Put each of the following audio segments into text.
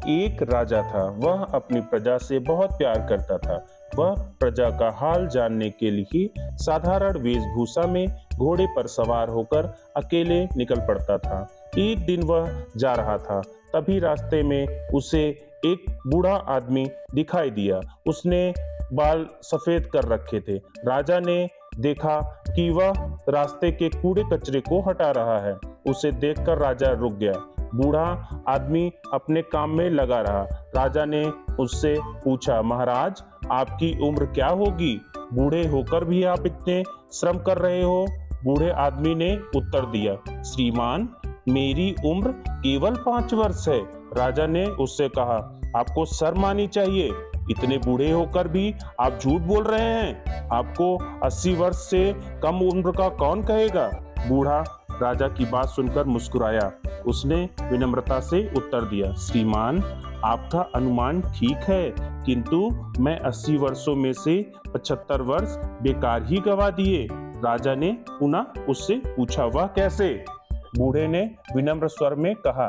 एक राजा था। वह अपनी प्रजा से बहुत प्यार करता था। वह प्रजा का हाल जानने के लिए साधारण वेशभूषा में घोड़े पर सवार होकर अकेले निकल पड़ता था। एक दिन वह जा रहा था, तभी रास्ते में उसे एक बूढ़ा आदमी दिखाई दिया। उसने बाल सफेद कर रखे थे। राजा ने देखा कि वह रास्ते के कूड़े कचरे को हटा रहा है। उसे देखकर राजा रुक गया। बूढ़ा आदमी अपने काम में लगा रहा। राजा ने उससे पूछा, महाराज, आपकी उम्र क्या होगी? बूढ़े होकर भी आप इतने श्रम कर रहे हो? बूढ़े आदमी ने उत्तर दिया, श्रीमान, मेरी उम्र केवल 5 वर्ष है। राजा ने उससे कहा, आपको शर्म आनी चाहिए। इतने बूढ़े होकर भी आप झूठ बोल रहे हैं। आपको 80 वर्ष से कम उम्र का कौन कहेगा? बूढ़ा राजा की बात सुनकर मुस्कुराया। उसने विनम्रता से उत्तर दिया, श्रीमान, आपका अनुमान ठीक है, किंतु मैं 80 वर्षों में से 75 वर्ष बेकार ही गवा दिए। राजा ने पुनः उससे पूछा, वह कैसे? बूढ़े ने विनम्र स्वर में कहा,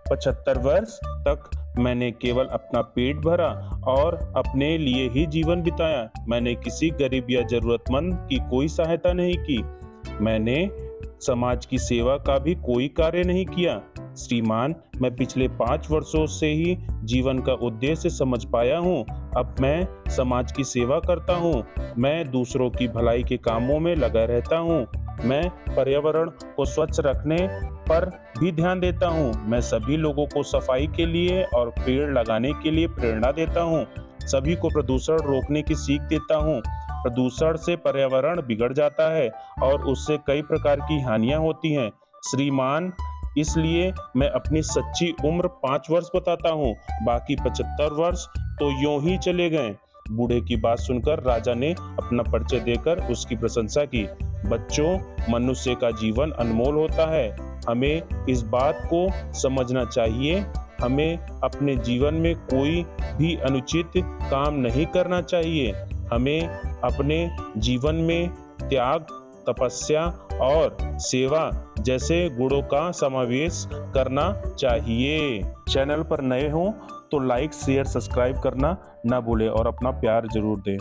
75 वर्ष तक मैंने केवल अपना पेट भरा और अपने लिए ही जीवन बिताया। मैंने किसी गरीब या जरूरतमंद की कोई सहायता नहीं की। मैंने समाज की सेवा का भी कोई कार्य नहीं किया। श्रीमान, मैं पिछले 5 वर्षों से ही जीवन का उद्देश्य समझ पाया हूँ। अब मैं समाज की सेवा करता हूँ। मैं दूसरों की भलाई के कामों में लगा रहता हूँ। मैं पर्यावरण को स्वच्छ रखने पर भी ध्यान देता हूँ। मैं सभी लोगों को सफाई के लिए और पेड़ लगाने के लिए प्रेरणा देता हूँ। सभी को प्रदूषण रोकने की सीख देता हूँ। प्रदूषण से पर्यावरण बिगड़ जाता है और उससे कई प्रकार की हानियां होती हैं। श्रीमान, इसलिए मैं अपनी सच्ची उम्र 5 वर्ष बताता हूँ, बाकी 75 वर्ष तो यूं ही चले गए। बूढ़े की बात सुनकर राजा ने अपना परिचय देकर उसकी प्रशंसा की। बच्चों, मनुष्य का जीवन अनमोल होता है। हमें इस बात को समझना चाहिए। हमें अपने जीवन में कोई भी अनुचित काम नहीं करना चाहिए। हमें अपने जीवन में त्याग, तपस्या और सेवा जैसे गुणों का समावेश करना चाहिए। चैनल पर नए हो तो लाइक, शेयर, सब्सक्राइब करना ना भूलें और अपना प्यार जरूर दें।